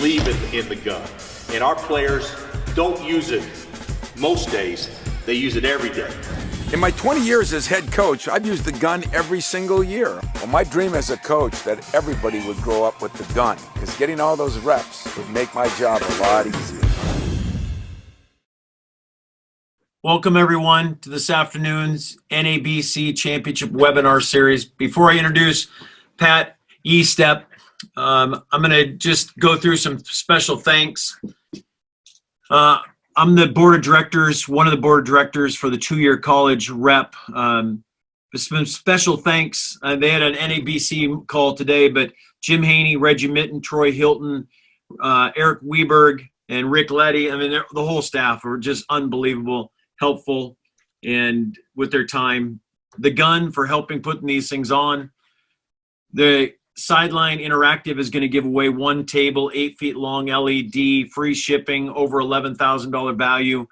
believe in the gun. And our players don't use it most days. They use it every day. In my 20 years as head coach, I've used the gun every single year. Well, my dream as a coach that everybody would grow up with the gun, because getting all those reps would make my job a lot easier. Welcome, everyone, to this afternoon's NABC Championship webinar series. Before I introduce Pat Estepp, I'm going to just go through some special thanks. I'm the board of directors, one of the board of directors for the two-year college rep. Some special thanks. They had an NABC call today, but Jim Haney, Reggie Mitten, Troy Hilton, Eric Weberg, and Rick Letty. I mean, the whole staff were just unbelievable, helpful, and with their time. The gun for helping putting these things on. The Sideline Interactive is going to give away one table, 8 feet long LED, free shipping, over $11,000 value.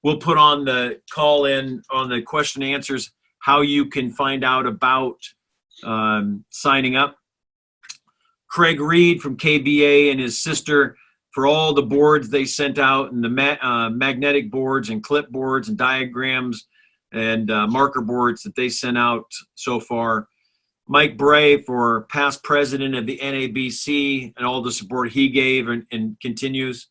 We'll put on the call in on the question and answers how you can find out about signing up. Craig Reed from KBA and his sister for all the boards they sent out, and the magnetic boards and clipboards and diagrams and marker boards that they sent out so far. Mike Bray for past president of the NABC and all the support he gave and continues.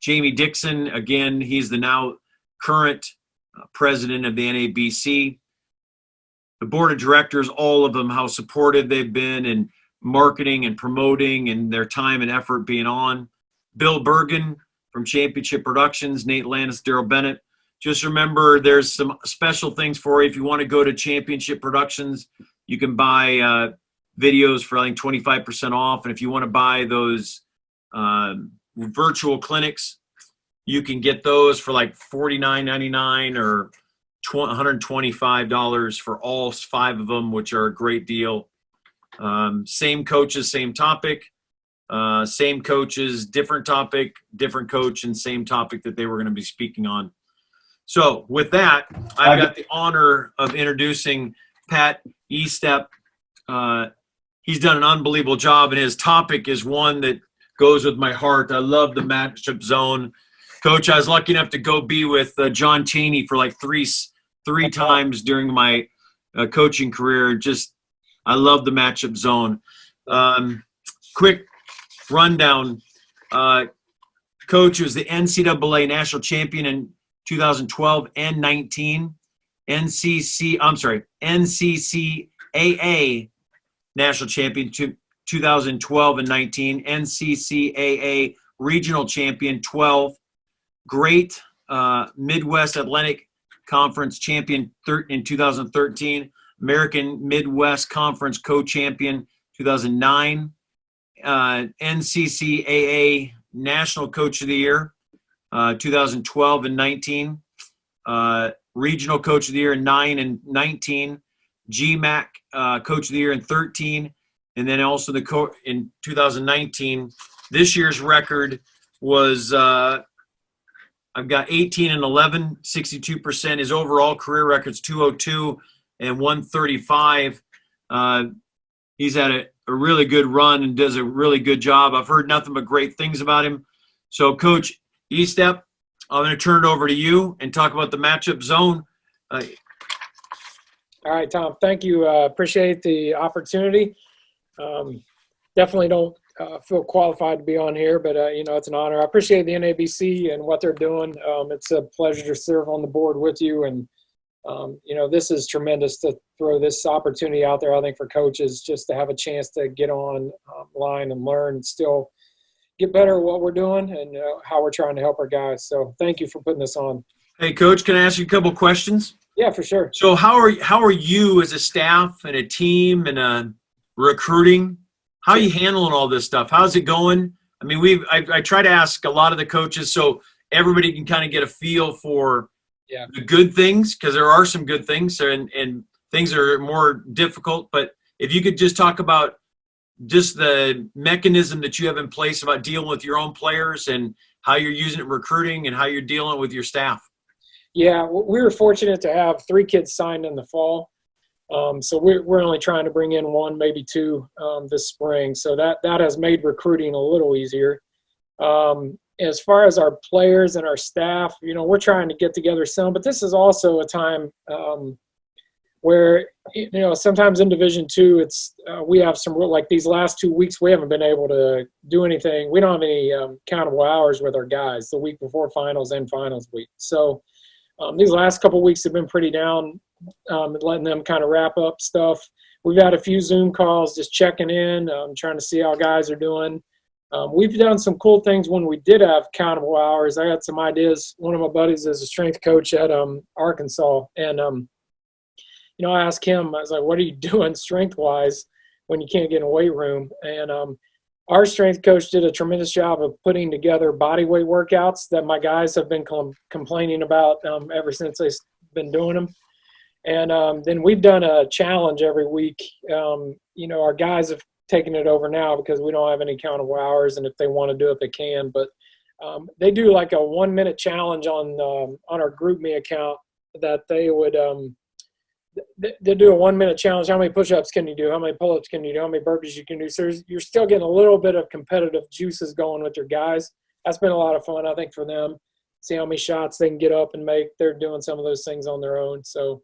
Jamie Dixon, again, he's the now current president of the NABC. The board of directors, all of them, how supportive they've been in marketing and promoting and their time and effort being on. Bill Bergen from Championship Productions, Nate Landis, Daryl Bennett. Just remember, there's some special things for you. If you want to go to Championship Productions, you can buy videos for, I think, 25% off. And if you want to buy those virtual clinics, you can get those for like $49.99 or $125 for all 5 of them, which are a great deal. Same coaches, same topic. Same coaches, different topic, different coach, and same topic that they were going to be speaking on. So with that, I've got the honor of introducing Pat Estepp. He's done an unbelievable job, and his topic is one that goes with my heart. I love the matchup zone. Coach, I was lucky enough to go be with John Chaney for like three times during my coaching career. Just, I love the matchup zone. Quick rundown. Coach was the NCAA national champion in 2012 and 19. NCCAA national champion 2012 and 19. NCCAA regional champion 12. Great Midwest Atlantic Conference champion in 2013. American Midwest Conference co-champion 2009. NCCAA National Coach of the Year 2012 and 19. Regional Coach of the Year in 9 and 19. GMAC Coach of the Year in 13. And then also in 2019. This year's record was I've got 18 and 11, 62%. His overall career record's 202 and 135. He's had a really good run and does a really good job. I've heard nothing but great things about him. So, Coach Estepp, I'm going to turn it over to you and talk about the matchup zone. All right, Tom. Thank you. Appreciate the opportunity. Definitely don't feel qualified to be on here, but, it's an honor. I appreciate the NABC and what they're doing. It's a pleasure to serve on the board with you. And, this is tremendous to throw this opportunity out there, I think, for coaches just to have a chance to get on line and learn and still get better at what we're doing and how we're trying to help our guys. So thank you for putting this on. Hey, Coach, can I ask you a couple questions? Yeah, for sure. So how are you as a staff and a team and recruiting? How are you handling all this stuff? How's it going? I mean, I try to ask a lot of the coaches so everybody can kind of get a feel for the good things, because there are some good things and things that are more difficult. But if you could just talk about just the mechanism that you have in place about dealing with your own players and how you're using it in recruiting and how you're dealing with your staff. Yeah, we were fortunate to have 3 kids signed in the fall. So we're only trying to bring in 1, maybe 2 this spring. So that has made recruiting a little easier. As far as our players and our staff, we're trying to get together some, but this is also a time where, sometimes in Division II, it's we have some like these last 2 weeks, we haven't been able to do anything. We don't have any countable hours with our guys the week before finals and finals week. So these last couple of weeks have been pretty down, letting them kind of wrap up stuff. We've had a few Zoom calls, just checking in, trying to see how guys are doing. We've done some cool things when we did have countable hours. I got some ideas. One of my buddies is a strength coach at Arkansas, and I asked him, I was like, what are you doing strength-wise when you can't get in a weight room? And our strength coach did a tremendous job of putting together body weight workouts that my guys have been complaining about ever since they've been doing them. And then we've done a challenge every week. Our guys have taken it over now because we don't have any countable hours, and if they want to do it, they can. But they do like a 1-minute challenge on our GroupMe account that they would they do a 1-minute challenge. How many push-ups can you do? How many pull-ups can you do? How many burpees you can do? So you're still getting a little bit of competitive juices going with your guys. That's been a lot of fun, I think, for them. See how many shots they can get up and make. They're doing some of those things on their own. So,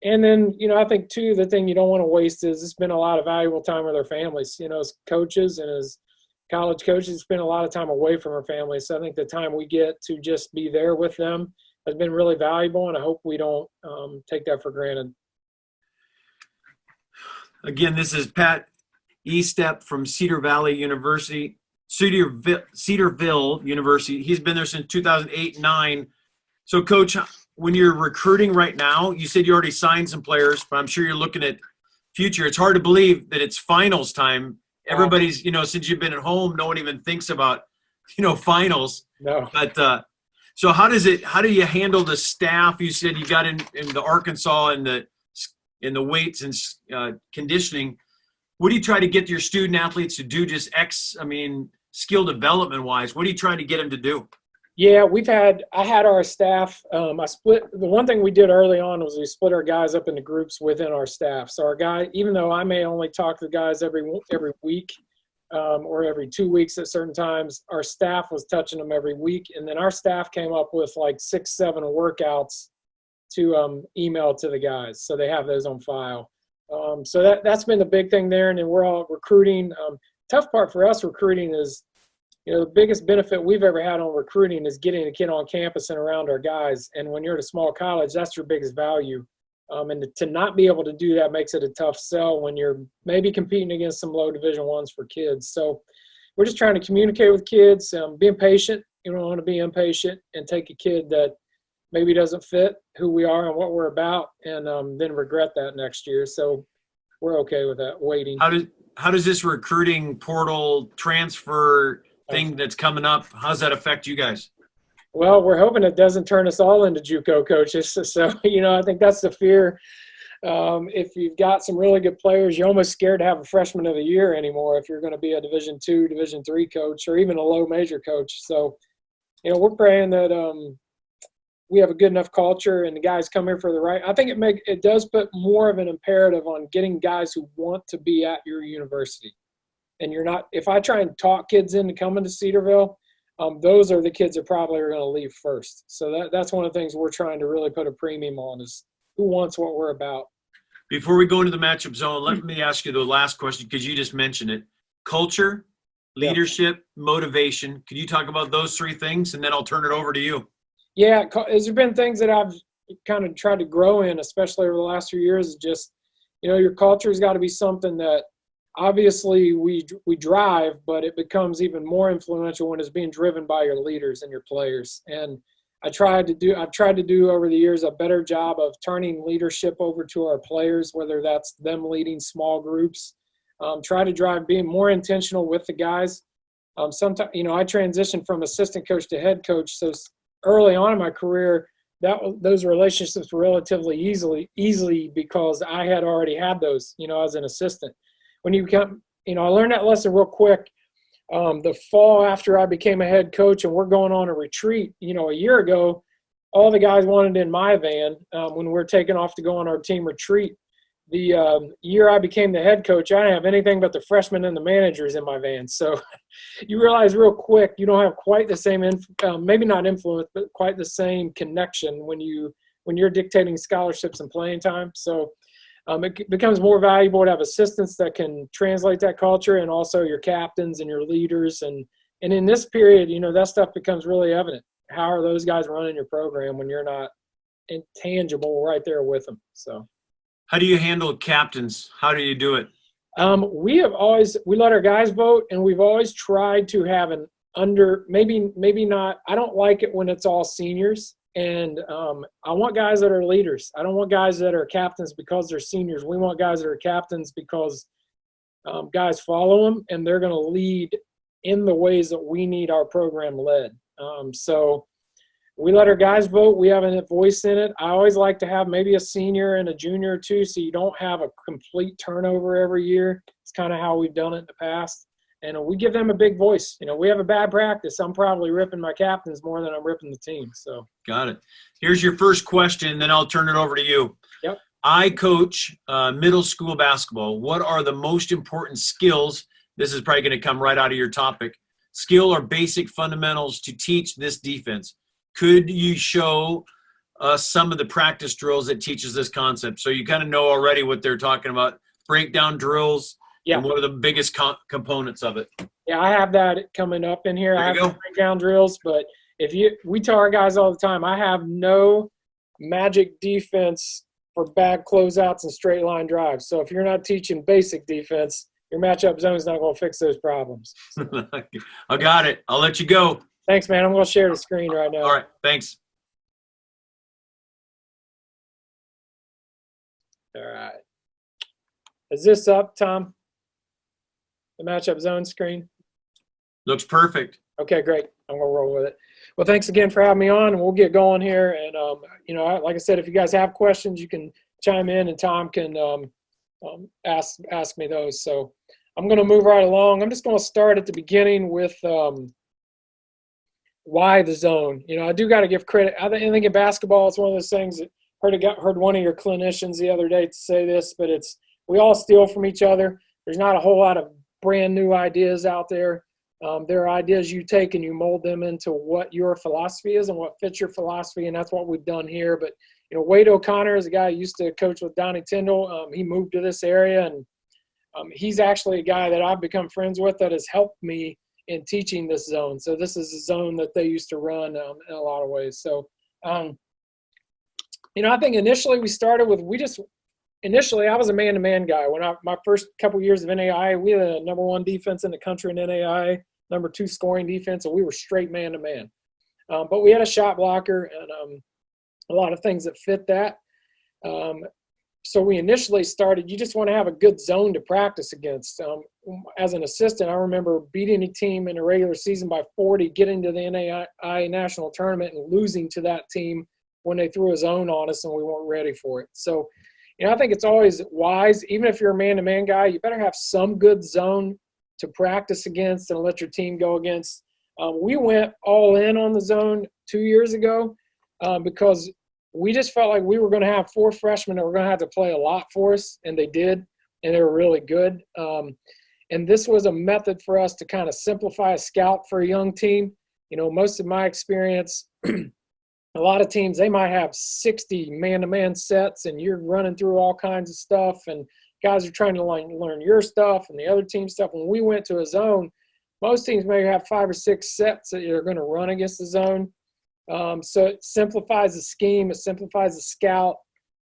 and then, I think, too, the thing you don't want to waste is it's been a lot of valuable time with their families. As coaches and as college coaches, spend a lot of time away from our families. So I think the time we get to just be there with them has been really valuable, and I hope we don't take that for granted. Again, this is Pat Estepp from Cedarville University. He's been there since 2008-9. So, Coach, when you're recruiting right now, you said you already signed some players, but I'm sure you're looking at future. It's hard to believe that it's finals time. Everybody's, since you've been at home, no one even thinks about, finals. No. But so how do you handle the staff? You said you got in the Arkansas and the weights and conditioning. What do you try to get your student athletes to do? Just skill development wise, what do you try to get them to do? Yeah, I had our staff. The one thing we did early on was we split our guys up into groups within our staff. So our guy, even though I may only talk to the guys every week or every 2 weeks at certain times, our staff was touching them every week. And then our staff came up with like 6-7 workouts to email to the guys. So they have those on file. So that's been the big thing there. And then we're all recruiting. Tough part for us recruiting is, the biggest benefit we've ever had on recruiting is getting a kid on campus and around our guys. And when you're at a small college, that's your biggest value. And to not be able to do that makes it a tough sell when you're maybe competing against some low Division I's for kids. So we're just trying to communicate with kids, being patient. You don't want to be impatient and take a kid that maybe doesn't fit who we are and what we're about, and then regret that next year. So we're okay with that, waiting. How does this recruiting portal transfer thing that's coming up, how does that affect you guys? Well, we're hoping it doesn't turn us all into JUCO coaches. So, I think that's the fear. If you've got some really good players, you're almost scared to have a freshman of the year anymore if you're going to be a Division II, Division III coach, or even a low major coach. So, we're praying that we have a good enough culture and the guys come here for the right. I think it does put more of an imperative on getting guys who want to be at your university. And if I try and talk kids into coming to Cedarville, those are the kids that probably are going to leave first. So that's one of the things we're trying to really put a premium on is who wants what we're about. Before we go into the matchup zone, let me ask you the last question because you just mentioned it. Culture, leadership, motivation. Can you talk about those three things, and then I'll turn it over to you? Yeah, there's been things that I've kind of tried to grow in, especially over the last few years. Just, your culture has got to be something that obviously we drive, but it becomes even more influential when it's being driven by your leaders and your players. And I've tried to do over the years a better job of turning leadership over to our players, whether that's them leading small groups. Try to drive being more intentional with the guys. Sometimes, I transitioned from assistant coach to head coach. So early on in my career, those relationships were relatively easily because I had already had those, as an assistant. When you become, I learned that lesson real quick. The fall after I became a head coach and we're going on a retreat, a year ago, all the guys wanted in my van when we were taking off to go on our team retreat. the year I became the head coach, I didn't have anything but the freshmen and the managers in my van. So you realize real quick you don't have quite the same, maybe not influence, but quite the same connection when you're dictating scholarships and playing time. So it becomes more valuable to have assistants that can translate that culture, and also your captains and your leaders. And in this period, that stuff becomes really evident. How are those guys running your program when you're not intangible right there with them? So. How do you handle captains? How do you do it? We let our guys vote, and we've always tried to have an maybe not. I don't like it when it's all seniors, and I want guys that are leaders. I don't want guys that are captains because they're seniors. We want guys that are captains because guys follow them, and they're going to lead in the ways that we need our program led. So we let our guys vote. We have a voice in it. I always like to have maybe a senior and a junior or two, so you don't have a complete turnover every year. It's kind of how we've done it in the past. And we give them a big voice. We have a bad practice. I'm probably ripping my captains more than I'm ripping the team. So got it. Here's your first question, then I'll turn it over to you. Yep. I coach middle school basketball. What are the most important skills? This is probably going to come right out of your topic. Skill or basic fundamentals to teach this defense. Could you show some of the practice drills that teaches this concept? So you kind of know already what they're talking about. Breakdown drills. Yeah. And what are the biggest components of it? Yeah, I have that coming up in here. I have the breakdown drills, but we tell our guys all the time, I have no magic defense for bad closeouts and straight line drives. So if you're not teaching basic defense, your matchup zone is not going to fix those problems. So. I got it. I'll let you go. Thanks, man. I'm going to share the screen right now. All right. Thanks. All right. Is this up, Tom? The matchup zone screen? Looks perfect. Okay, great. I'm going to roll with it. Well, thanks again for having me on, and we'll get going here. And, like I said, if you guys have questions, you can chime in, and Tom can ask me those. So I'm going to move right along. I'm just going to start at the beginning with why the zone. I do got to give credit. I think in basketball, it's one of those things that heard one of your clinicians the other day to say this, but we all steal from each other. There's not a whole lot of brand new ideas out there. There are ideas you take and you mold them into what your philosophy is and what fits your philosophy, and that's what we've done here. But Wade O'Connor is a guy who used to coach with Donnie Tyndall. He moved to this area, and he's actually a guy that I've become friends with that has helped me in teaching this zone. So this is a zone that they used to run in a lot of ways. So, I think initially we started with initially I was a man-to-man guy. When my first couple years of NAI, we had a number 1 defense in the country in NAI, number 2 scoring defense, and we were straight man-to-man. But we had a shot blocker and a lot of things that fit that. So we initially started, you just want to have a good zone to practice against. As an assistant, I remember beating a team in a regular season by 40, getting to the NAI national tournament and losing to that team when they threw a zone on us and we weren't ready for it. So, I think it's always wise, even if you're a man-to-man guy, you better have some good zone to practice against and let your team go against. We went all in on the zone 2 years ago because we just felt like we were going to have 4 freshmen that were going to have to play a lot for us, and they did, and they were really good. And this was a method for us to kind of simplify a scout for a young team. Most of my experience, a lot of teams, they might have 60 man-to-man sets, and you're running through all kinds of stuff, and guys are trying to learn your stuff and the other team stuff. When we went to a zone, most teams may have 5 or 6 sets that you're going to run against the zone. So it simplifies the scheme. It simplifies the scout.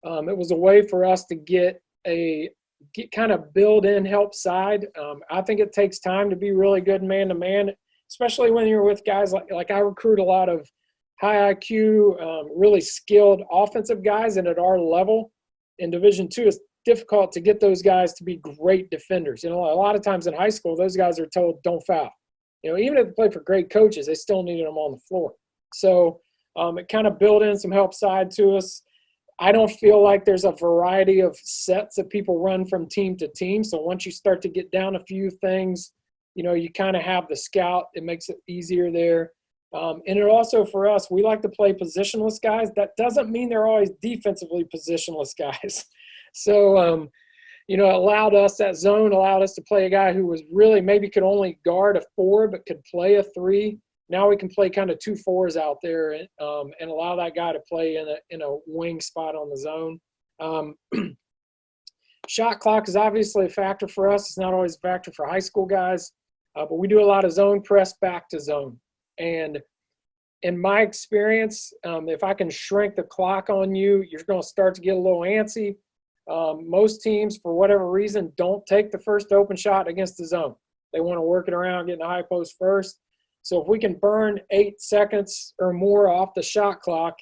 It was a way for us to get kind of build-in help side. I think it takes time to be really good man-to-man, especially when you're with guys like I recruit a lot of high IQ, really skilled offensive guys, and at our level in Division II, it's difficult to get those guys to be great defenders. A lot of times in high school, those guys are told don't foul. Even if they play for great coaches, they still needed them on the floor. So it kind of built in some help side to us. I don't feel like there's a variety of sets that people run from team to team. So once you start to get down a few things, you kind of have the scout. It makes it easier there. And it also, for us, we like to play positionless guys. That doesn't mean they're always defensively positionless guys. So, you know, that zone allowed us to play a guy who was really maybe could only guard a 4 but could play a 3. Now we can play kind of 2 4s out there and allow that guy to play in a wing spot on the zone. Shot clock is obviously a factor for us. It's not always a factor for high school guys, but we do a lot of zone press back to zone. And in my experience, if I can shrink the clock on you, you're going to start to get a little antsy. Most teams, for whatever reason, don't take the first open shot against the zone. They want to work it around, get in the high post first. So if we can burn 8 seconds or more off the shot clock,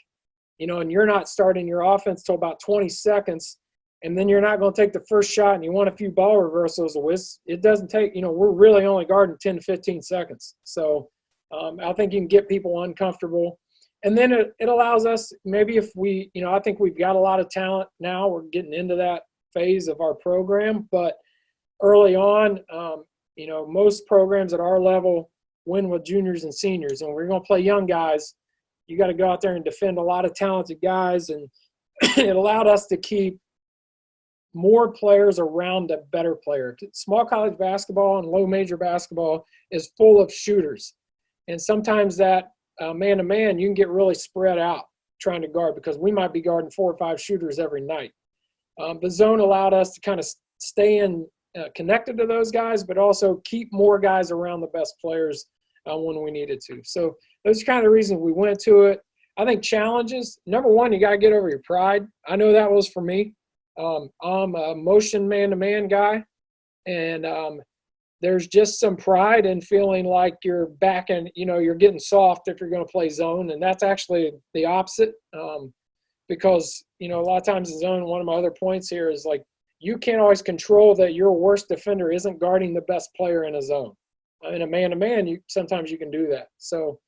you know, and you're not starting your offense till about 20 seconds, and then you're not going to take the first shot and you want a few ball reversals, it doesn't take, you know, we're really only guarding 10 to 15 seconds. So I think you can get people uncomfortable. And then it allows us, maybe if we, you know, I think we've got a lot of talent now. We're getting into that phase of our program. But early on, you know, most programs at our level win with juniors and seniors. And we're going to play young guys. You got to go out there and defend a lot of talented guys. And it allowed us to keep more players around a better player. Small college basketball and low major basketball is full of shooters. And sometimes that man-to-man, you can get really spread out trying to guard because we might be guarding 4 or 5 shooters every night. The zone allowed us to kind of stay in connected to those guys, but also keep more guys around the best players when we needed to. So those are kind of the reasons we went to it. I think challenges, number one, you got to get over your pride. I know that was for me. I'm a motion man-to-man guy, and there's just some pride in feeling like you're back and, you know, you're getting soft if you're going to play zone. And that's actually the opposite because, you know, a lot of times in zone, one of my other points here is like you can't always control that your worst defender isn't guarding the best player in a zone. In a man-to-man, sometimes you can do that. So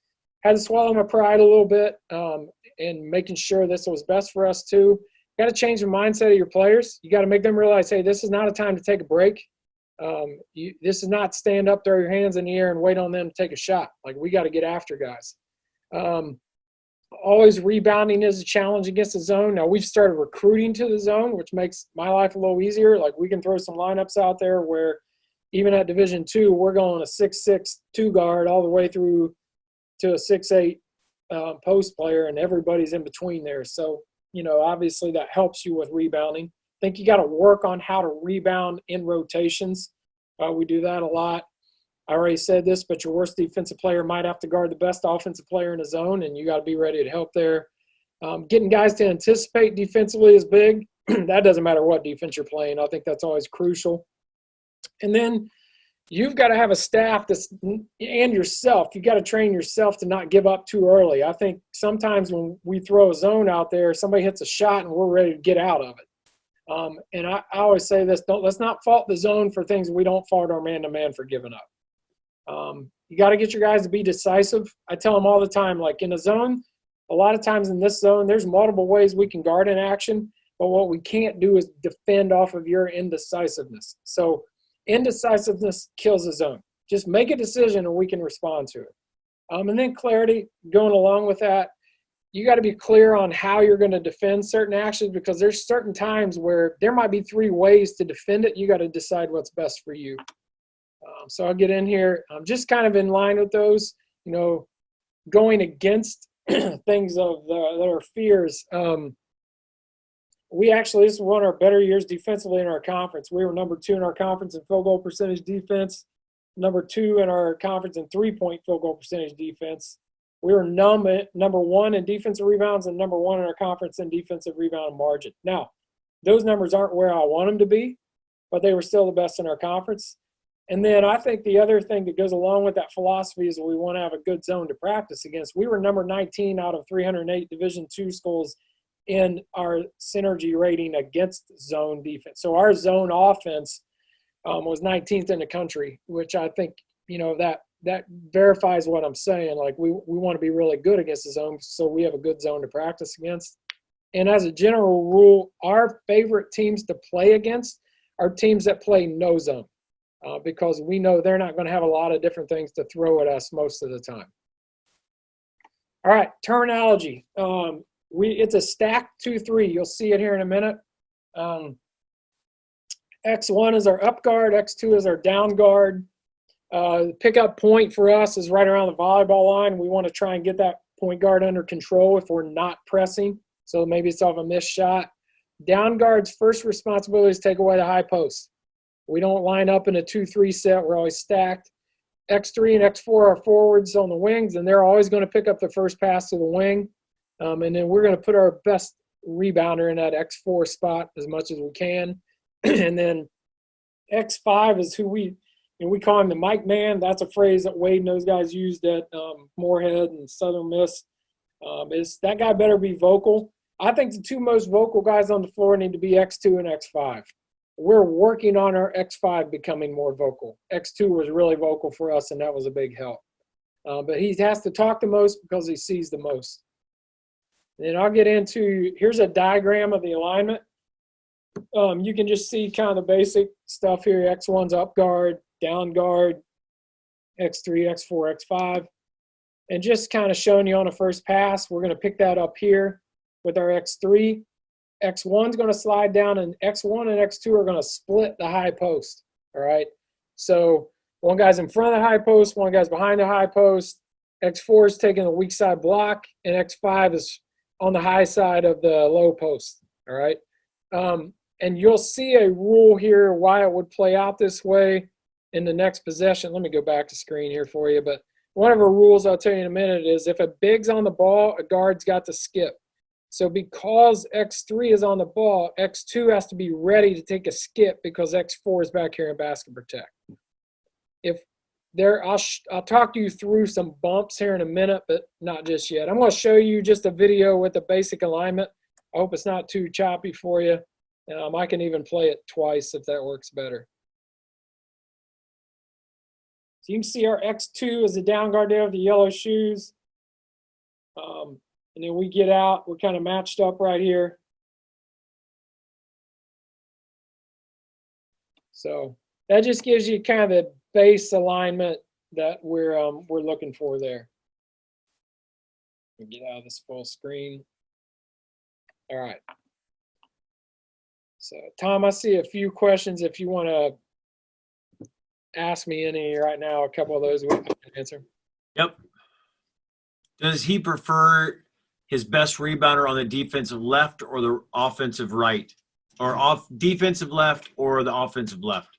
had to swallow my pride a little bit and making sure this was best for us too. You got to change the mindset of your players. You got to make them realize, hey, this is not a time to take a break. This is not stand up, throw your hands in the air, and wait on them to take a shot. Like, we got to get after guys. Always rebounding is a challenge against the zone. Now, we've started recruiting to the zone, which makes my life a little easier. Like, we can throw some lineups out there where even at Division II, we're going a 6'6" 2 guard all the way through to a 6'8" post player, and everybody's in between there. So, you know, obviously that helps you with rebounding. I think you got to work on how to rebound in rotations. We do that a lot. I already said this, but your worst defensive player might have to guard the best offensive player in the zone, and you got to be ready to help there. Getting guys to anticipate defensively is big. That doesn't matter what defense you're playing. I think that's always crucial. And then you've got to have a staff and yourself. You've got to train yourself to not give up too early. I think sometimes when we throw a zone out there, somebody hits a shot and we're ready to get out of it. And I always say this, let's not fault the zone for things we don't fault our man-to-man for giving up. You got to get your guys to be decisive. I tell them all the time, like in a zone, a lot of times in this zone, there's multiple ways we can guard in action, but what we can't do is defend off of your indecisiveness. So indecisiveness kills the zone. Just make a decision and we can respond to it. And then clarity, going along with that, you got to be clear on how you're going to defend certain actions because there's certain times where there might be 3 ways to defend it. You got to decide what's best for you. So I'll get in here. I'm just kind of in line with those, you know, going against things that are fears. We actually, this is one of our better years defensively in our conference. We were number 2 in our conference in field goal percentage defense, number 2 in our conference in 3-point field goal percentage defense. We were number 1 in defensive rebounds and number 1 in our conference in defensive rebound margin. Now, those numbers aren't where I want them to be, but they were still the best in our conference. And then I think the other thing that goes along with that philosophy is we want to have a good zone to practice against. We were number 19 out of 308 Division II schools in our synergy rating against zone defense. So our zone offense was 19th in the country, which I think, you know, that verifies what I'm saying. Like we want to be really good against the zone so we have a good zone to practice against. And as a general rule, our favorite teams to play against are teams that play no zone because we know they're not going to have a lot of different things to throw at us most of the time. All right, terminology. It's a stacked 2-3. You'll see it here in a minute. X1 is our up guard. X2 is our down guard. The pickup point for us is right around the volleyball line. We want to try and get that point guard under control if we're not pressing. So maybe it's off a missed shot. Down guard's first responsibility is take away the high post. We don't line up in a 2-3 set. We're always stacked. X3 and X4 are forwards on the wings, and they're always going to pick up the first pass to the wing. And then we're going to put our best rebounder in that X4 spot as much as we can. And then X5 is who we call him the mic man. That's a phrase that Wade and those guys used at Moorhead and Southern Miss. Is that guy better be vocal? I think the two most vocal guys on the floor need to be X2 and X5. We're working on our X5 becoming more vocal. X2 was really vocal for us, and that was a big help. But he has to talk the most because he sees the most. And I'll get into, here's a diagram of the alignment. You can just see kind of the basic stuff here. X1's up guard, down guard, X3, X4, X5. And just kind of showing you on the first pass, we're going to pick that up here with our X3. X1's going to slide down, and X1 and X2 are going to split the high post, all right? So one guy's in front of the high post, one guy's behind the high post. X4 is taking the weak side block, and X5 is on the high side of the low post, all right? And you'll see a rule here why it would play out this way in the next possession. Let me go back to screen here for you. But one of the rules I'll tell you in a minute is if a big's on the ball, a guard's got to skip. So because X3 is on the ball, X2 has to be ready to take a skip because X4 is back here in basket protect. If there, I'll talk you through some bumps here in a minute, but not just yet. I'm going to show you just a video with the basic alignment. I hope it's not too choppy for you. I can even play it twice if that works better. So you can see our X2 is the down guard there with the yellow shoes. And then we get out, we're kind of matched up right here. So that just gives you kind of the base alignment that we're looking for there. Get out of this full screen. All right. So Tom, I see a few questions. If you want to ask me any right now, a couple of those we can answer. Yep. Does he prefer his best rebounder on the defensive left or the offensive right? Or off defensive left or the offensive left?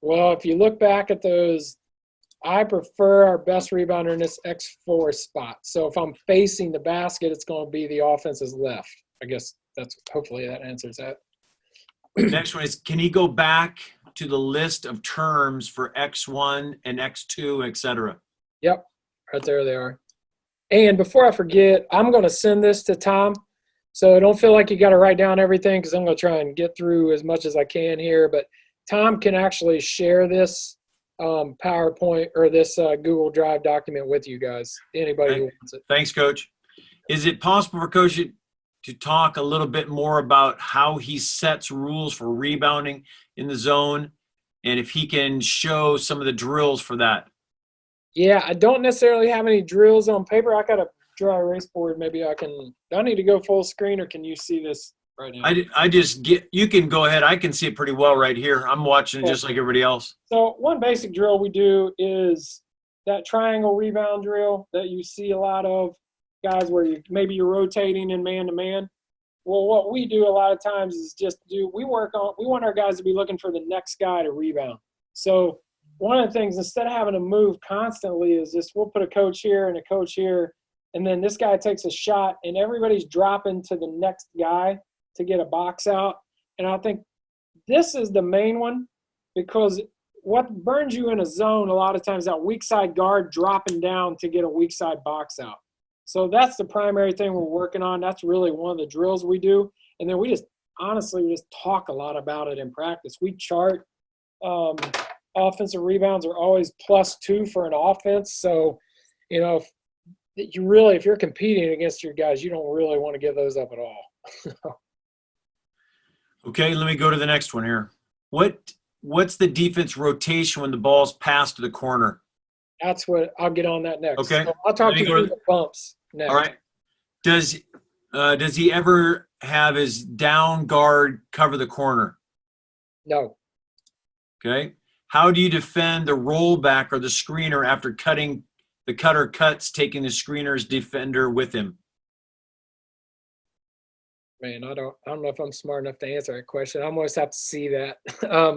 Well, if you look back at those, I prefer our best rebounder in this X4 spot. So if I'm facing the basket, it's going to be the offense's left. I guess hopefully that answers that. Next one is, can he go back to the list of terms for X1 and X2, et cetera? Yep, right there they are. And before I forget, I'm going to send this to Tom. So don't feel like you got to write down everything because I'm going to try and get through as much as I can here. But Tom can actually share this PowerPoint or this Google Drive document with you guys, anybody who wants it. Thanks, Coach. Is it possible for Coach to talk a little bit more about how he sets rules for rebounding in the zone and if he can show some of the drills for that? Yeah, I don't necessarily have any drills on paper. I got a dry erase board. Maybe I can – do I need to go full screen or can you see this right now? I just get – you can go ahead. I can see it pretty well right here. I'm watching just like everybody else. So one basic drill we do is that triangle rebound drill that you see a lot of guys where maybe you're rotating in man-to-man. Well, what we do a lot of times is we want our guys to be looking for the next guy to rebound. So one of the things, instead of having to move constantly, is just we'll put a coach here and a coach here, and then this guy takes a shot, and everybody's dropping to the next guy to get a box out. And I think this is the main one because what burns you in a zone a lot of times, that weak side guard dropping down to get a weak side box out. So that's the primary thing we're working on. That's really one of the drills we do. And then we just talk a lot about it in practice. We chart offensive rebounds are always +2 for an offense. So, if you're competing against your guys, you don't really want to give those up at all. Okay, let me go to the next one here. What's the defense rotation when the ball's passed to the corner? That's what I'll get on that next. Okay. So I'll talk to you through the bumps next. All right. Does he ever have his down guard cover the corner? No. Okay. How do you defend the rollback or the screener after cutting the cutter cuts, taking the screener's defender with him? Man, I don't know if I'm smart enough to answer that question. I almost have to see that.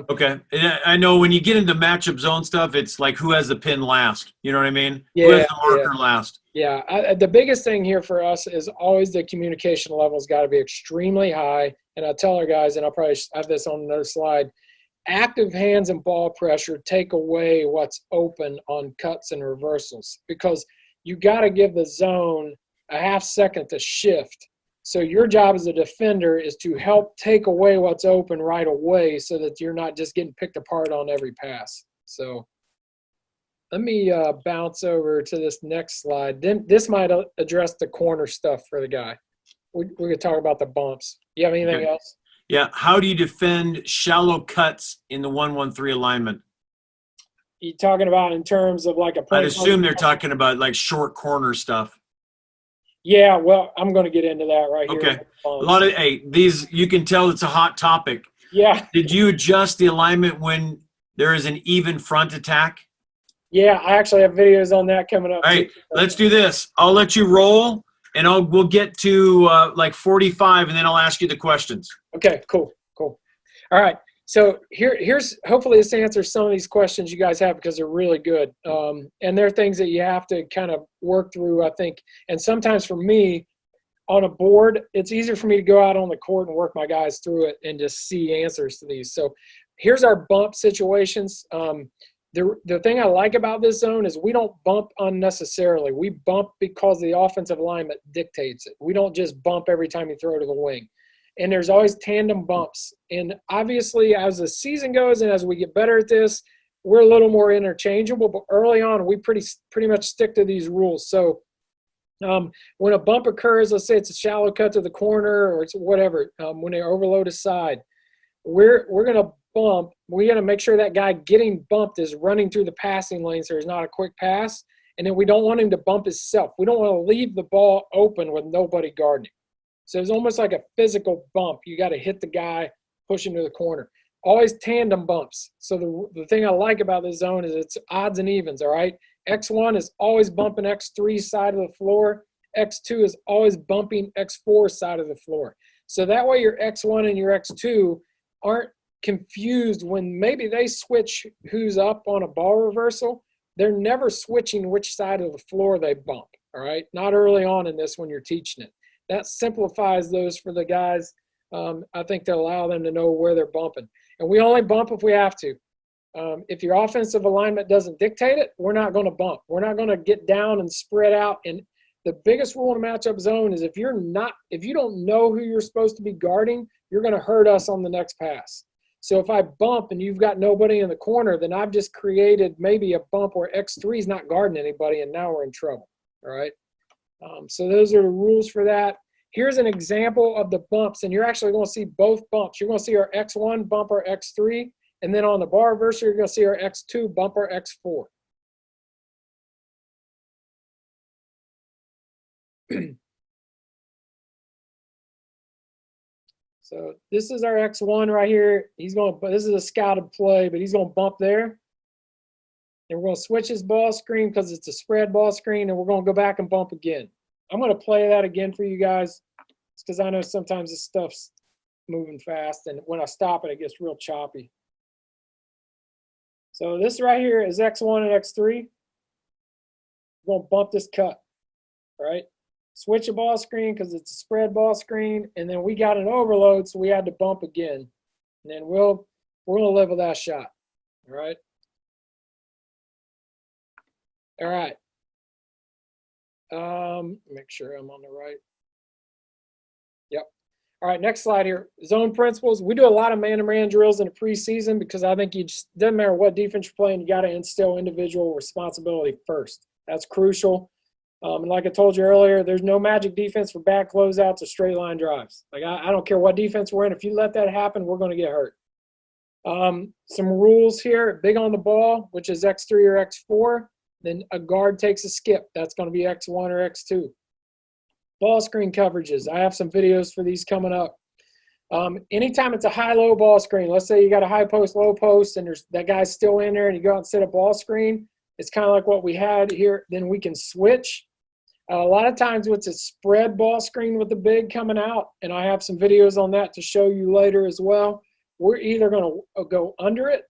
Okay. And I know when you get into matchup zone stuff, it's like who has the pin last. You know what I mean? Yeah, Who has the marker last? Yeah, the biggest thing here for us is always the communication level's got to be extremely high. And I tell our guys, and I'll probably have this on another slide, active hands and ball pressure take away what's open on cuts and reversals, because you got to give the zone a half second to shift. So your job as a defender is to help take away what's open right away so that you're not just getting picked apart on every pass. So let me bounce over to this next slide. Then this might address the corner stuff for the guy. We're going to talk about the bumps. You have anything else? Yeah. How do you defend shallow cuts in the 1-1-3 alignment? You talking about in terms of like a I'd assume they're talking about like short corner stuff. Yeah, well, I'm going to get into that right here. Okay. A lot of these, you can tell it's a hot topic. Yeah. Did you adjust the alignment when there is an even front attack? Yeah, I actually have videos on that coming up. All right, let's do this. I'll let you roll, and we'll get to like 45, and then I'll ask you the questions. Okay, cool. All right. So here's hopefully this answers some of these questions you guys have, because they're really good. And they're things that you have to kind of work through, I think. And sometimes for me, on a board, it's easier for me to go out on the court and work my guys through it and just see answers to these. So here's our bump situations. The thing I like about this zone is we don't bump unnecessarily. We bump because the offensive alignment dictates it. We don't just bump every time you throw to the wing. And there's always tandem bumps. And obviously, as the season goes and as we get better at this, we're a little more interchangeable. But early on, we pretty much stick to these rules. So when a bump occurs, let's say it's a shallow cut to the corner or it's whatever, when they overload a side, we're going to bump. We got to make sure that guy getting bumped is running through the passing lane, so there's not a quick pass. And then we don't want him to bump himself. We don't want to leave the ball open with nobody guarding. So it's almost like a physical bump. You got to hit the guy, push him to the corner. Always tandem bumps. So the thing I like about this zone is it's odds and evens, all right? X1 is always bumping X3 side of the floor. X2 is always bumping X4 side of the floor. So that way your X1 and your X2 aren't confused when maybe they switch who's up on a ball reversal. They're never switching which side of the floor they bump, all right? Not early on in this when you're teaching it. That simplifies those for the guys, I think, to allow them to know where they're bumping. And we only bump if we have to. If your offensive alignment doesn't dictate it, we're not going to bump. We're not going to get down and spread out. And the biggest rule in a matchup zone is if you don't know who you're supposed to be guarding, you're going to hurt us on the next pass. So if I bump and you've got nobody in the corner, then I've just created maybe a bump where X3 is not guarding anybody, and now we're in trouble, all right? So those are the rules for that. Here's an example of the bumps, and you're actually going to see both bumps. You're going to see our X1 bump our X3, and then on the bar reverser, you're going to see our X2 bump our X4. So this is our X1 right here. This is a scouted play, but he's going to bump there. And we're going to switch his ball screen because it's a spread ball screen, and we're going to go back and bump again. I'm going to play that again for you guys. It's because I know sometimes this stuff's moving fast, and when I stop it, it gets real choppy. So this right here is X1 and X3. We're going to bump this cut, all right? Switch the ball screen because it's a spread ball screen, and then we got an overload, so we had to bump again. And then we're going to level that shot, all right? All right. Make sure I'm on the right. Yep. All right, next slide here. Zone principles. We do a lot of man-to-man drills in the preseason because I think doesn't matter what defense you're playing, you got to instill individual responsibility first. That's crucial. And like I told you earlier, there's no magic defense for bad closeouts or straight line drives. Like I don't care what defense we're in. If you let that happen, we're going to get hurt. Some rules here. Big on the ball, which is X3 or X4. Then a guard takes a skip. That's going to be X1 or X2. Ball screen coverages. I have some videos for these coming up. Anytime it's a high-low ball screen, let's say you got a high post, low post, and there's that guy's still in there, and you go out and set a ball screen, it's kind of like what we had here. Then we can switch. A lot of times it's a spread ball screen with the big coming out, and I have some videos on that to show you later as well. We're either going to go under it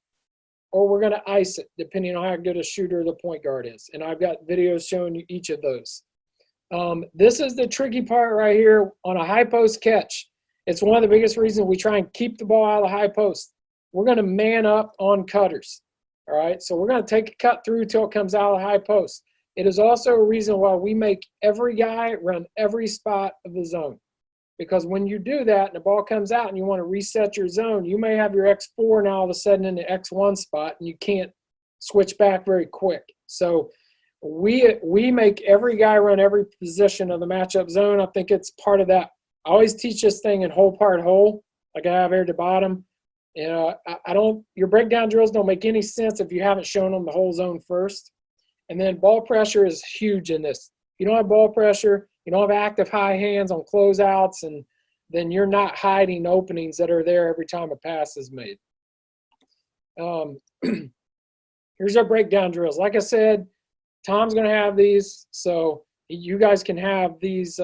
or we're going to ice it, depending on how good a shooter the point guard is. And I've got videos showing you each of those. This is the tricky part right here on a high post catch. It's one of the biggest reasons we try and keep the ball out of the high post. We're going to man up on cutters, all right? So we're going to take a cut through till it comes out of the high post. It is also a reason why we make every guy run every spot of the zone. Because when you do that and the ball comes out and you want to reset your zone, you may have your X4 now all of a sudden in the X1 spot and you can't switch back very quick. So we make every guy run every position of the matchup zone. I think it's part of that. I always teach this thing in whole part whole, like I have here at the bottom. You know, your breakdown drills don't make any sense if you haven't shown them the whole zone first. And then ball pressure is huge in this. If you don't have ball pressure, you don't have active high hands on closeouts, and then you're not hiding openings that are there every time a pass is made. Here's our breakdown drills. Like I said, Tom's going to have these, so you guys can have these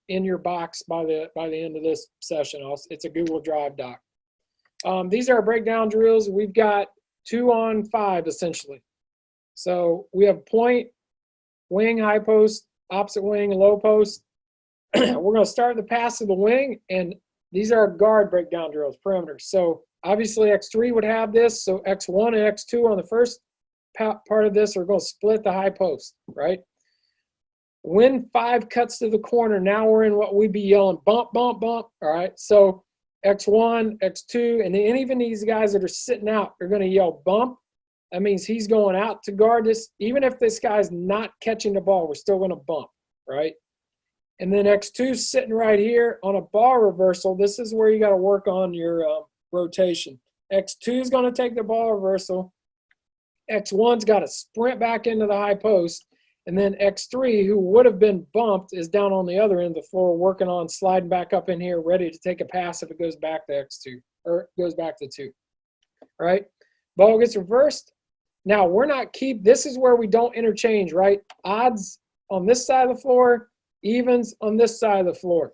in your box by the end of this session. It's a Google Drive doc. These are our breakdown drills. We've got 2 on 5 essentially. So we have point, wing, high post, opposite wing, and low post. We're going to start the pass of the wing, and these are guard breakdown drills, perimeters. So obviously X3 would have this, so X1 and X2 on the first part of this are going to split the high post, right? When 5 cuts to the corner, now we're in what we'd be yelling bump, bump, bump, all right? So X1, X2, and then even these guys that are sitting out are going to yell bump. That means he's going out to guard this. Even if this guy's not catching the ball, we're still going to bump, right? And then X2 sitting right here on a ball reversal. This is where you got to work on your rotation. X2 is going to take the ball reversal. X1's got to sprint back into the high post. And then X3, who would have been bumped, is down on the other end of the floor working on sliding back up in here, ready to take a pass if it goes back to X2, or goes back to 2, right? Ball gets reversed. Now, this is where we don't interchange, right? Odds on this side of the floor, evens on this side of the floor.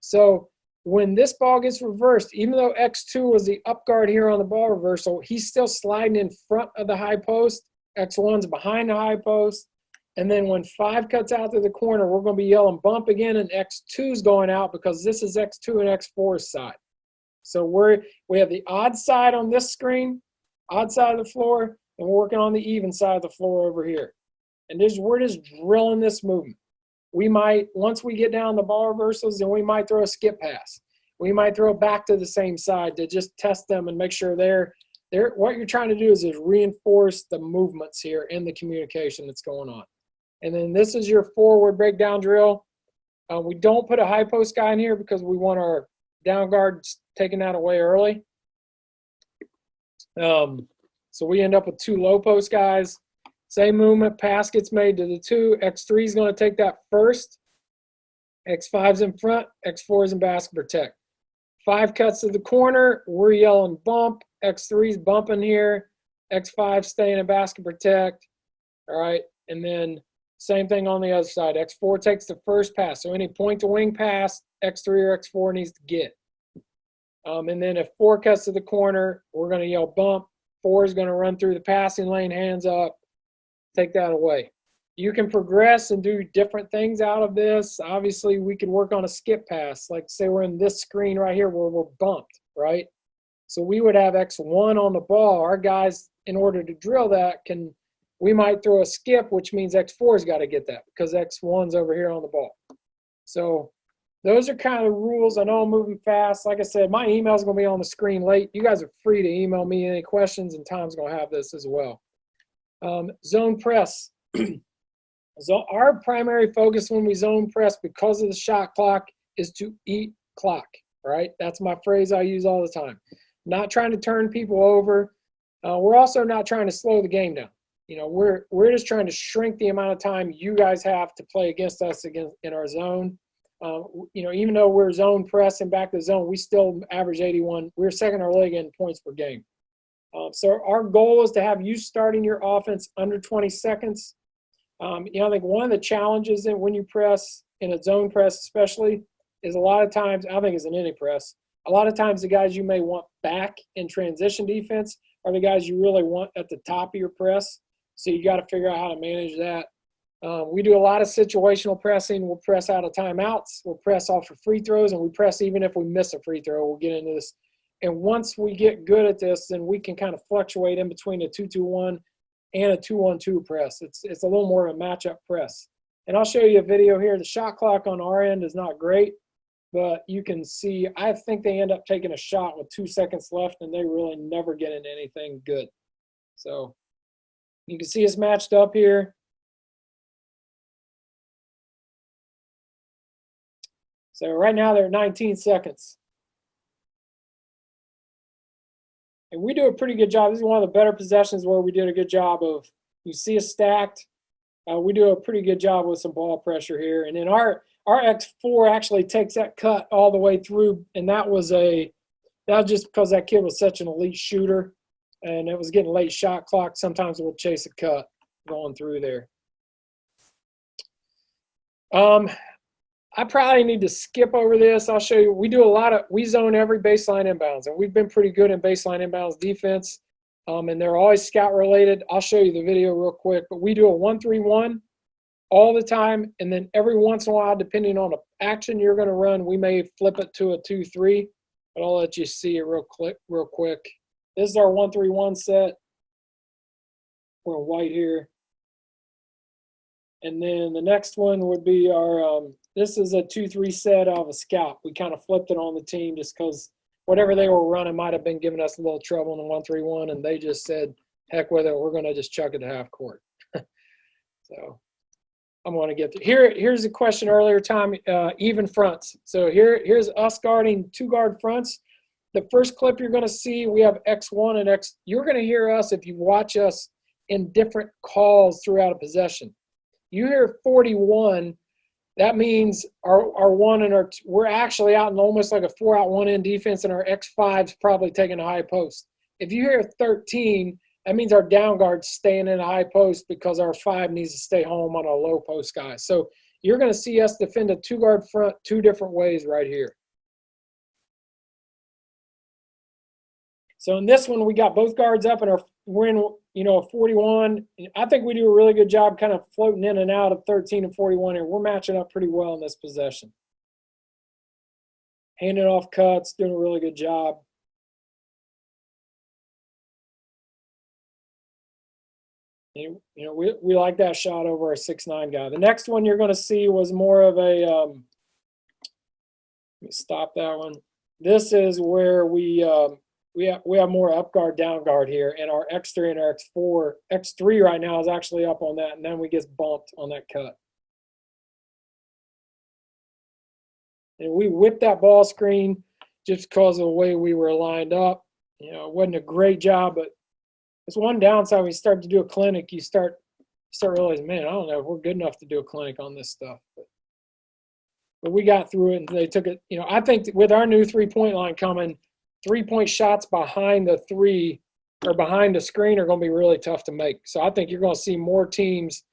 So when this ball gets reversed, even though X2 was the up guard here on the ball reversal, he's still sliding in front of the high post. X1's behind the high post. And then when 5 cuts out to the corner, we're going to be yelling bump again, and X2's going out because this is X2 and X4's side. So we have the odd side on this screen, odd side of the floor, and we're working on the even side of the floor over here. And we're just drilling this movement. We might, once we get down the ball reversals, then we might throw a skip pass. We might throw it back to the same side to just test them and make sure they're what you're trying to do is reinforce the movements here in the communication that's going on. And then this is your forward breakdown drill. We don't put a high post guy in here because we want our down guards taking that away early. So we end up with 2 low post guys. Same movement, pass gets made to the 2. X3 is going to take that first. X5's in front. X4 is in basket protect. 5 cuts to the corner. We're yelling bump. X3's bumping here. X5 staying in basket protect. All right. And then same thing on the other side. X4 takes the first pass. So any point to wing pass, X3 or X4 needs to get. And then if 4 cuts to the corner, we're going to yell bump. 4 is going to run through the passing lane, hands up, take that away. You can progress and do different things out of this. Obviously, we could work on a skip pass. Like say we're in this screen right here where we're bumped, right? So we would have X1 on the ball. Our guys, in order to drill that, we might throw a skip, which means X4's got to get that because X1's over here on the ball. So those are kind of the rules. I know I'm moving fast. Like I said, my email is going to be on the screen late. You guys are free to email me any questions, and Tom's going to have this as well. Zone press. So our primary focus when we zone press, because of the shot clock, is to eat clock, right? That's my phrase I use all the time. Not trying to turn people over. We're also not trying to slow the game down. You know, we're just trying to shrink the amount of time you guys have to play against us in our zone. Even though we're zone pressing back to zone, we still average 81. We're second in our league in points per game. So our goal is to have you starting your offense under 20 seconds. I think one of the challenges when you press, in a zone press especially, is a lot of times, I think it's in any press, a lot of times the guys you may want back in transition defense are the guys you really want at the top of your press. So you got to figure out how to manage that. We do a lot of situational pressing. We'll press out of timeouts. We'll press off of free throws, and we press even if we miss a free throw. We'll get into this. And once we get good at this, then we can kind of fluctuate in between a 2-2-1 and a 2-1-2 press. It's a little more of a matchup press. And I'll show you a video here. The shot clock on our end is not great, but you can see I think they end up taking a shot with 2 seconds left, and they really never get into anything good. So you can see us matched up here. So right now they're at 19 seconds. And we do a pretty good job. This is one of the better possessions where we did a good job of, you see us stacked. We do a pretty good job with some ball pressure here. And then our X4 actually takes that cut all the way through. And that was just because that kid was such an elite shooter. And it was getting late shot clock. Sometimes we'll chase a cut going through there. I probably need to skip over this. I'll show you. We zone every baseline inbounds, and we've been pretty good in baseline inbounds defense, and they're always scout related. I'll show you the video real quick, but we do a 1-3-1 all the time, and then every once in a while, depending on the action you're going to run, we may flip it to a 2-3, but I'll let you see it real quick. This is our 1-3-1 set. We're in white here. And then the next one would be our this is a 2-3 set of a scout. We kind of flipped it on the team just because whatever they were running might have been giving us a little trouble in the 1-3-1, and they just said, heck with it, we're going to just chuck it to half court. So I'm going to get to here's a question earlier, Tom, even fronts. So here's us guarding 2-guard fronts. The first clip you're going to see, we have X1 and X. You're going to hear us if you watch us in different calls throughout a possession. You hear 41, that means our 1 and our 2, we're actually out in almost like a 4-out 1-in defense, and our X5's probably taking a high post. If you hear 13, that means our down guard's staying in a high post because our 5 needs to stay home on a low post guy. So you're going to see us defend a 2-guard front 2 different ways right here. So in this one, we got both guards up, and we're in, a 41. I think we do a really good job kind of floating in and out of 13 and 41 here. We're matching up pretty well in this possession. Handing off cuts, doing a really good job. And, we like that shot over our 6'9" guy. The next one you're going to see was more of a let me stop that one. This is where we have more up guard, down guard here, and our X3 and our X4. X3 right now is actually up on that, and then we get bumped on that cut. And we whipped that ball screen just because of the way we were lined up. It wasn't a great job, but it's one downside when you start to do a clinic. You start realizing, man, I don't know if we're good enough to do a clinic on this stuff. But we got through it, and they took it. I think with our new 3-point line coming, 3-point shots behind the 3 or behind the screen are going to be really tough to make. So I think you're going to see more teams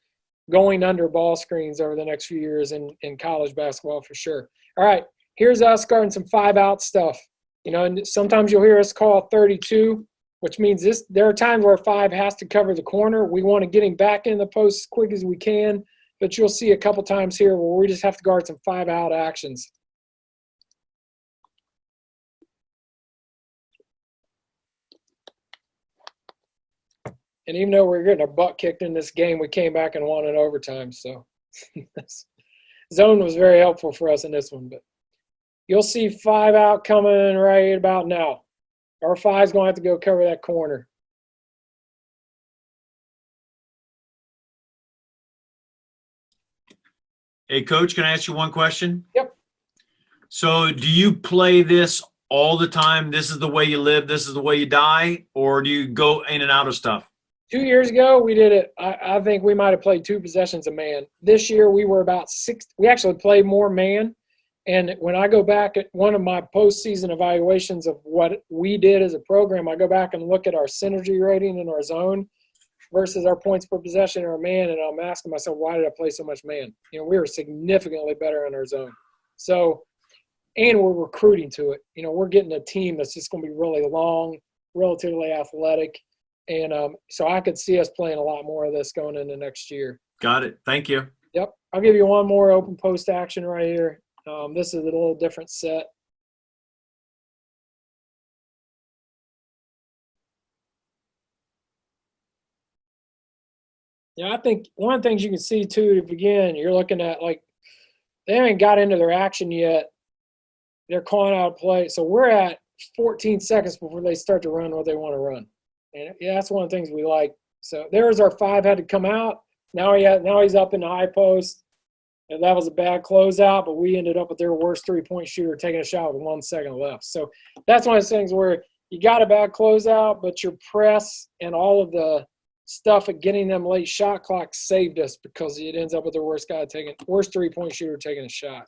going under ball screens over the next few years in college basketball for sure. All right, here's us guarding some 5-out stuff. And sometimes you'll hear us call 32, which means there are times where 5 has to cover the corner. We want to get him back in the post as quick as we can, but you'll see a couple times here where we just have to guard some 5-out actions. And even though we're getting our butt kicked in this game, we came back and won in overtime. So zone was very helpful for us in this one. But you'll see 5-out coming right about now. Our 5's going to have to go cover that corner. Hey, Coach, can I ask you one question? Yep. So do you play this all the time? This is the way you live, this is the way you die? Or do you go in and out of stuff? 2 years ago, we did it. I think we might have played 2 possessions of man. This year, we were about 6. We actually played more man. And when I go back at one of my postseason evaluations of what we did as a program, I go back and look at our synergy rating in our zone versus our points per possession or man, and I'm asking myself, why did I play so much man? You know, we were significantly better in our zone. So, and we're recruiting to it. You know, we're getting a team that's just going to be really long, relatively athletic, and so I could see us playing a lot more of this going into next year. Got it. Thank you. Yep. I'll give you one more open post action right here. This is a little different set. Yeah, I think one of the things you can see too to begin, you're looking at like they haven't got into their action yet. They're calling out a play. So we're at 14 seconds before they start to run what they want to run. And yeah, that's one of the things we like. So there's our 5 had to come out. Now he's up in the high post. And that was a bad closeout, but we ended up with their worst 3-point shooter taking a shot with 1 second left. So that's one of those things where you got a bad closeout, but your press and all of the stuff at getting them late shot clock saved us because it ends up with their worst 3-point shooter taking a shot.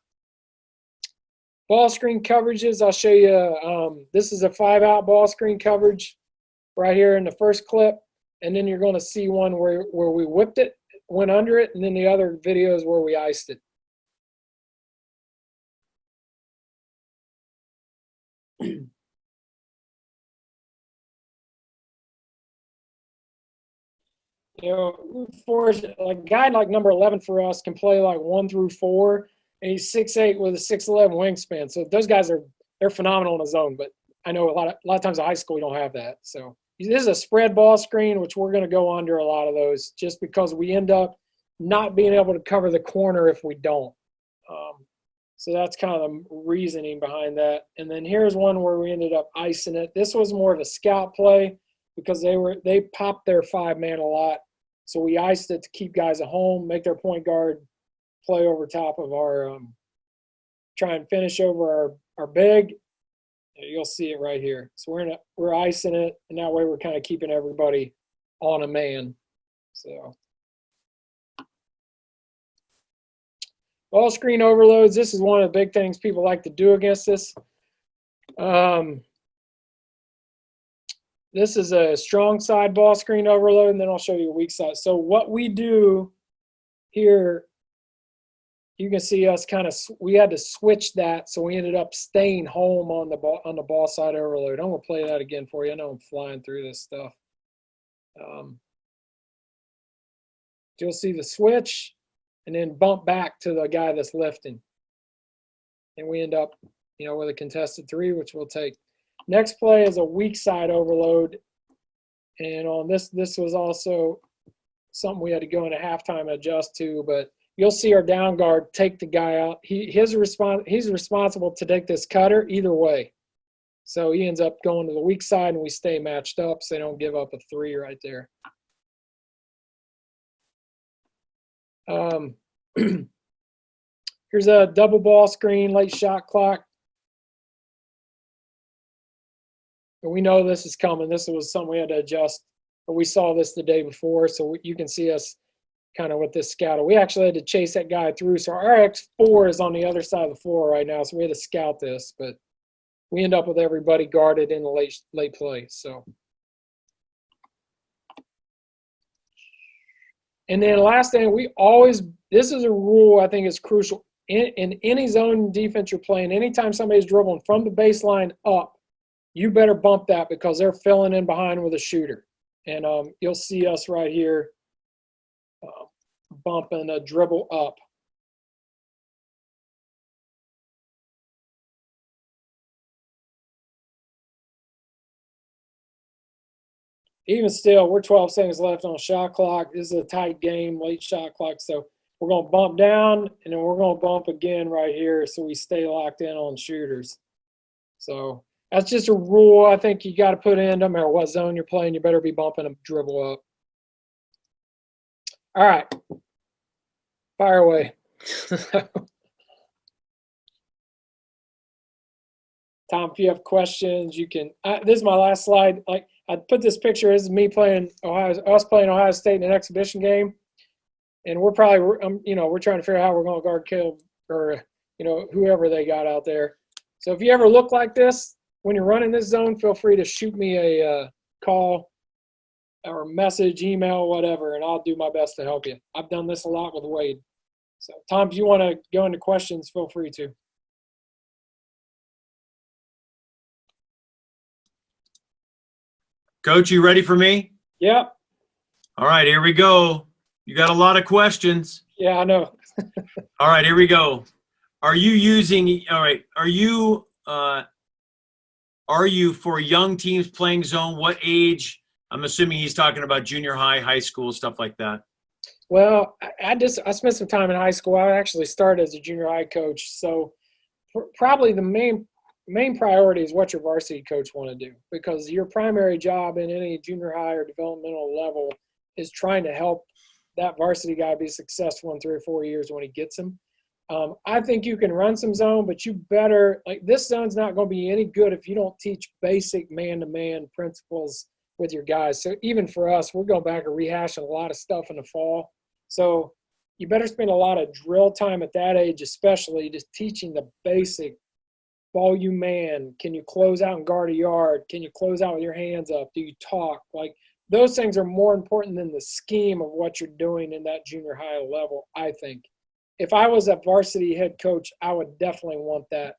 Ball screen coverages, I'll show you. This is a 5-out ball screen coverage right here in the first clip. And then you're going to see one where we whipped it, went under it, and then the other video is where we iced it. You know, for a guy like number 11 for us can play like 1 through 4, and he's 6'8" with a 6'11" wingspan. So those guys they're phenomenal in the zone. But I know a lot of times in high school we don't have that. So this is a spread ball screen, which we're going to go under a lot of those, just because we end up not being able to cover the corner if we don't. So that's kind of the reasoning behind that. And then here's one where we ended up icing it. This was more of a scout play because they popped their 5-man a lot. So we iced it to keep guys at home, make their point guard play over top of our try and finish over our big. You'll see it right here. So we're icing it, and that way we're kind of keeping everybody on a man. So ball screen overloads. This is one of the big things people like to do against us. This is a strong side ball screen overload, and then I'll show you a weak side. So what we do here, you can see us we had to switch that, so we ended up staying home on the ball side overload. I'm going to play that again for you. I know I'm flying through this stuff. You'll see the switch and then bump back to the guy that's lifting. And we end up, with a contested 3, which we'll take. Next play is a weak side overload. And on this was also something we had to go into halftime and adjust to, but you'll see our down guard take the guy out. He's responsible to take this cutter either way. So he ends up going to the weak side, and we stay matched up so they don't give up a 3 right there. Here's a double ball screen, late shot clock. And we know this is coming. This was something we had to adjust, but we saw this the day before, so you can see us kind of with this scout. We actually had to chase that guy through. So our X4 is on the other side of the floor right now, so we had to scout this, but we end up with everybody guarded in the late play. So, and then last thing, this is a rule I think is crucial. In any zone defense you're playing, anytime somebody's dribbling from the baseline up, you better bump that because they're filling in behind with a shooter. And you'll see us right here bumping a dribble up. Even still, we're 12 seconds left on shot clock. This is a tight game, late shot clock. So we're going to bump down, and then we're going to bump again right here so we stay locked in on shooters. So that's just a rule I think you got to put in. No matter what zone you're playing, you better be bumping a dribble up. All right. Fire away. Tom, if you have questions, you can. This is my last slide. Like I put this picture. This is me playing us playing Ohio State in an exhibition game, and we're probably, we're trying to figure out how we're going to guard Caleb or whoever they got out there. So if you ever look like this when you're running this zone, feel free to shoot me a call or message, email, whatever, and I'll do my best to help you. I've done this a lot with Wade. So, Tom, if you want to go into questions, feel free to. Coach, you ready for me? Yep. All right, here we go. You got a lot of questions. Yeah, I know. All right, here we go. Are you for young teams playing zone? What age? I'm assuming he's talking about junior high, high school, stuff like that. Well, I spent some time in high school. I actually started as a junior high coach. So probably the main priority is what your varsity coach want to do, because your primary job in any junior high or developmental level is trying to help that varsity guy be successful in 3 or 4 years when he gets him. I think you can run some zone, but you better, like, this zone's not going to be any good if you don't teach basic man-to-man principles with your guys. So even for us, we're going back and rehashing a lot of stuff in the fall. So you better spend a lot of drill time at that age, especially just teaching the basic ball you man. Can you close out and guard a yard? Can you close out with your hands up? Do you talk? Like, those things are more important than the scheme of what you're doing in that junior high level, I think. If I was a varsity head coach, I would definitely want that.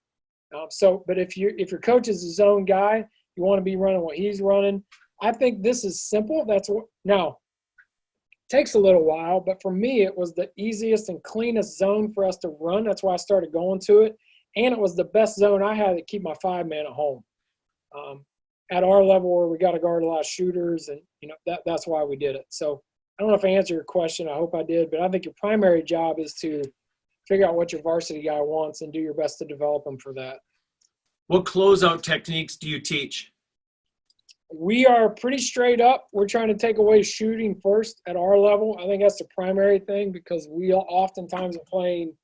But if your coach is a zone guy, you want to be running what he's running. I think this is simple. Now, it takes a little while, but for me, it was the easiest and cleanest zone for us to run. That's why I started going to it. And it was the best zone I had to keep my 5-man at home. At our level where we got to guard a lot of shooters, and that's why we did it. So I don't know if I answered your question. I hope I did, but I think your primary job is to figure out what your varsity guy wants and do your best to develop them for that. What closeout techniques do you teach? We are pretty straight up. We're trying to take away shooting first at our level. I think that's the primary thing, because we oftentimes are playing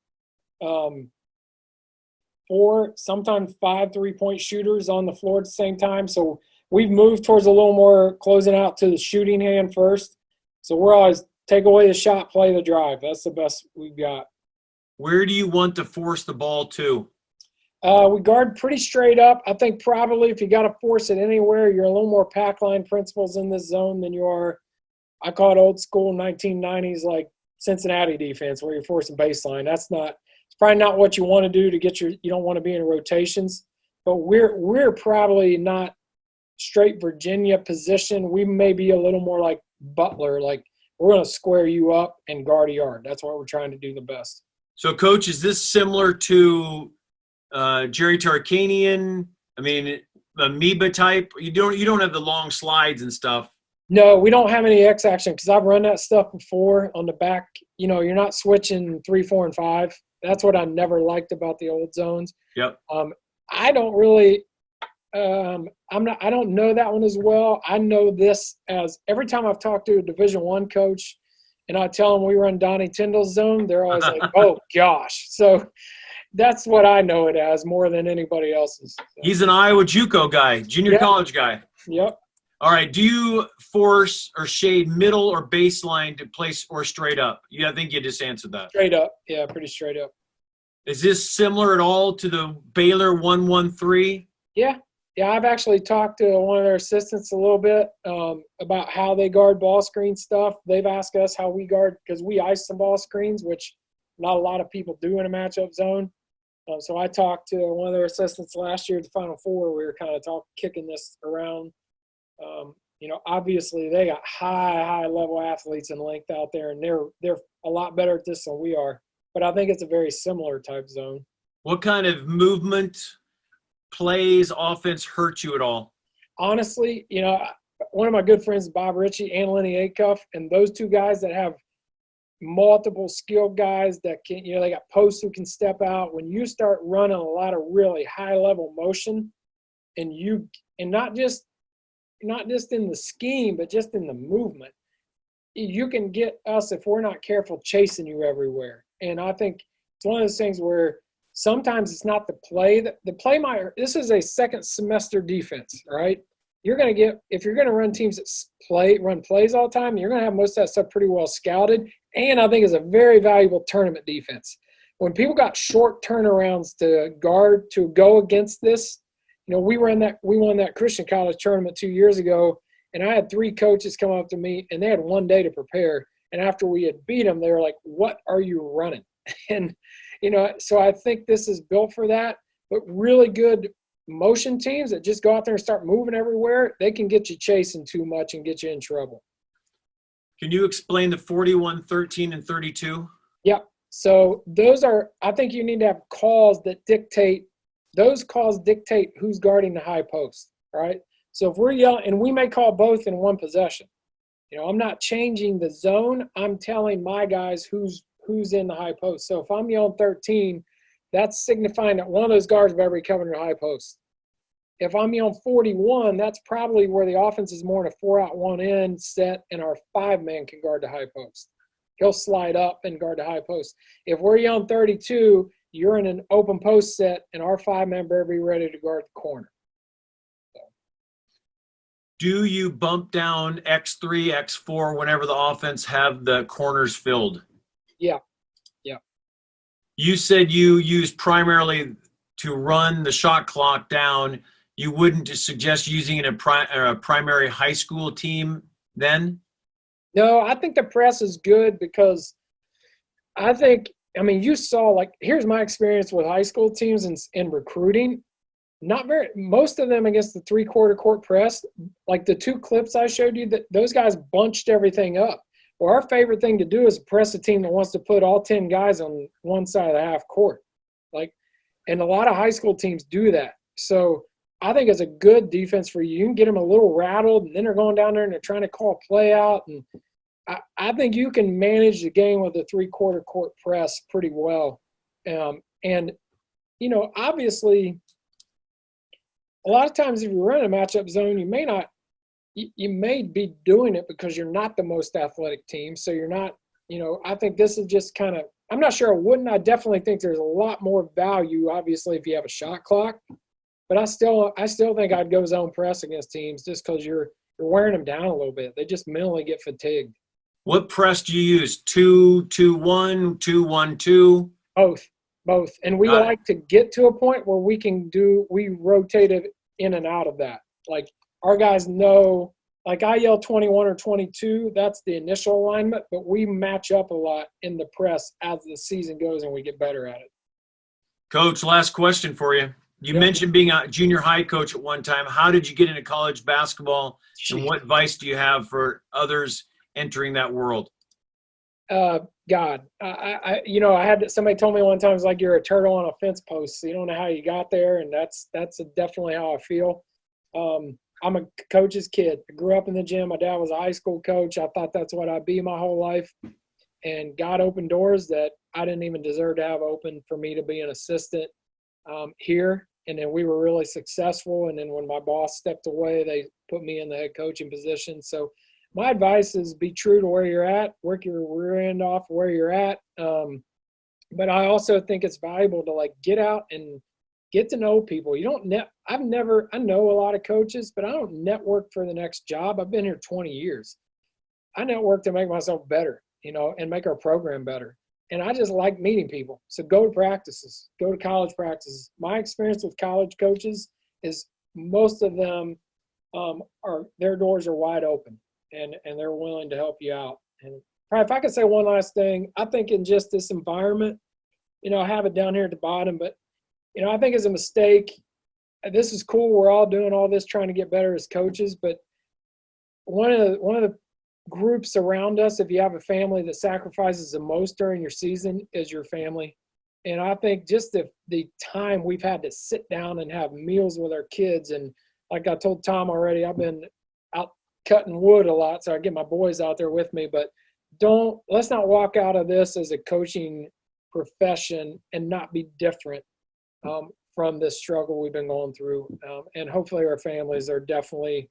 4, sometimes 5 3-point shooters on the floor at the same time. So we've moved towards a little more closing out to the shooting hand first. So we're always take away the shot, play the drive. That's the best we've got. Where do you want to force the ball to? We guard pretty straight up. I think probably if you got to force it anywhere, you're a little more pack line principles in this zone than you are, I call it old school 1990s, like Cincinnati defense, where you're forcing baseline. It's probably not what you want to do to get you don't want to be in rotations, but we're probably not straight Virginia position. We may be a little more like Butler, like we're going to square you up and guard a yard. That's what we're trying to do the best. So, Coach, is this similar to Jerry Tarkanian? I mean, amoeba type. You don't have the long slides and stuff. No, we don't have any X action, because I've run that stuff before on the back. You're not switching 3, 4, and 5. That's what I never liked about the old zones. Yep. I don't really. I don't know that one as well. I know this as every time I've talked to a Division I coach and I tell them we run Donnie Tyndall's zone, they're always like, oh gosh. So that's what I know it as more than anybody else's. So. He's an Iowa JUCO guy, junior college guy. Yep. All right. Do you force or shade middle or baseline to place or straight up? I think you just answered that. Straight up. Yeah, pretty straight up. Is this similar at all to the Baylor 1-1-3? Yeah. Yeah, I've actually talked to one of their assistants a little bit about how they guard ball screen stuff. They've asked us how we guard, because we ice some ball screens, which not a lot of people do in a matchup zone. So I talked to one of their assistants last year at the Final Four. We were kind of kicking this around. Obviously they got high level athletes in length out there, and they're a lot better at this than we are. But I think it's a very similar type zone. What kind of movement, plays, offense hurt you at all? Honestly, one of my good friends, Bob Ritchie and Lenny Acuff, and those two guys that have multiple skilled guys that can, they got posts who can step out. When you start running a lot of really high level motion, and not just in the scheme, but just in the movement, you can get us, if we're not careful, chasing you everywhere. And I think it's one of those things where sometimes it's not the play. This is a second semester defense, right? You're going to get, if you're going to run teams that run plays all the time, you're going to have most of that stuff pretty well scouted. And I think it's a very valuable tournament defense. when people got short turnarounds to go against this, we won that Christian college tournament 2 years ago, and I had 3 coaches come up to me, and they had 1 day to prepare. And after we had beat them, they were like, "What are you running?" And so I think this is built for that. But really good motion teams that just go out there and start moving everywhere, they can get you chasing too much and get you in trouble. Can you explain the 41, 13, and 32? Yeah. So I think you need to have calls that dictate – those calls dictate who's guarding the high post, all right? So if we're yelling – and we may call both in one possession. I'm not changing the zone. I'm telling my guys who's in the high post. So if I'm yelling 13, that's signifying that one of those guards better be covering the high post. If I'm yelling 41, that's probably where the offense is more in a 4-out, 1-in set, and our 5-man can guard the high post. He'll slide up and guard the high post. If we're yelling 32, you're in an open post set, and our 5-man better be ready to guard the corner. Do you bump down X3, X4 whenever the offense have the corners filled? Yeah. You said you use primarily to run the shot clock down. You wouldn't suggest using it in a primary high school team then? No, I think the press is good because you saw, here's my experience with high school teams in recruiting. Most of them against the 3-quarter court press, like the 2 clips I showed you, that those guys bunched everything up. Well, our favorite thing to do is press a team that wants to put all 10 guys on one side of the half court. And a lot of high school teams do that. So I think it's a good defense for you. You can get them a little rattled, and then they're going down there and they're trying to call play out. And I think you can manage the game with a 3-quarter court press pretty well. Obviously, a lot of times if you run a matchup zone, you may be doing it because you're not the most athletic team. So you're not, I think this is just kind of, I'm not sure I wouldn't. I definitely think there's a lot more value, obviously, if you have a shot clock. But I still think I'd go zone press against teams just because you're wearing them down a little bit. They just mentally get fatigued. What press do you use? 2-2-1, 2-1-2? Both. And we like to get to a point where we rotate it in and out of that. Like our guys know, like I yell 21 or 22, that's the initial alignment, but we match up a lot in the press as the season goes and we get better at it. Coach, last question for you. You mentioned being a junior high coach at one time. How did you get into college basketball, and what advice do you have for others entering that world? God, I had somebody told me one time, it's like you're a turtle on a fence post. So you don't know how you got there, and that's definitely how I feel. I'm a coach's kid. I grew up in the gym. My dad was a high school coach. I thought that's what I'd be my whole life, and God opened doors that I didn't even deserve to have open for me to be an assistant here. And then we were really successful. And then when my boss stepped away, they put me in the head coaching position. So my advice is be true to where you're at, work your rear end off where you're at. But I also think it's valuable to get out and get to know people. I know a lot of coaches, but I don't network for the next job. I've been here 20 years. I network to make myself better, and make our program better. And I just like meeting people. So go to practices, go to college practices. My experience with college coaches is most of them their doors are wide open and they're willing to help you out. And if I could say one last thing, I think in just this environment, I have it down here at the bottom, but I think it's a mistake. This is cool. We're all doing all this trying to get better as coaches, but one of the groups around us, if you have a family that sacrifices the most during your season, is your family. And I think just the time we've had to sit down and have meals with our kids, and like I told Tom already, I've been out cutting wood a lot, so I get my boys out there with me, but let's not walk out of this as a coaching profession and not be different from this struggle we've been going through. And hopefully our families are definitely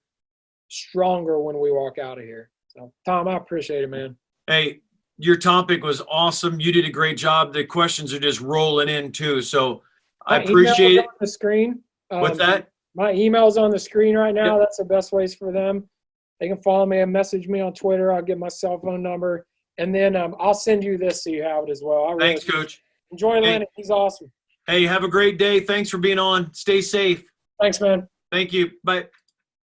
stronger when we walk out of here. So, Tom, I appreciate it, man. Hey, your topic was awesome. You did a great job. The questions are just rolling in, too. So I appreciate it. On the screen. What's that? My email's on the screen right now. Yep. That's the best ways for them. They can follow me and message me on Twitter. I'll give my cell phone number. And then I'll send you this so you have it as well. Thanks, Coach. Enjoy Hey. Lenny. He's awesome. Hey, have a great day. Thanks for being on. Stay safe. Thanks, man. Thank you. Bye.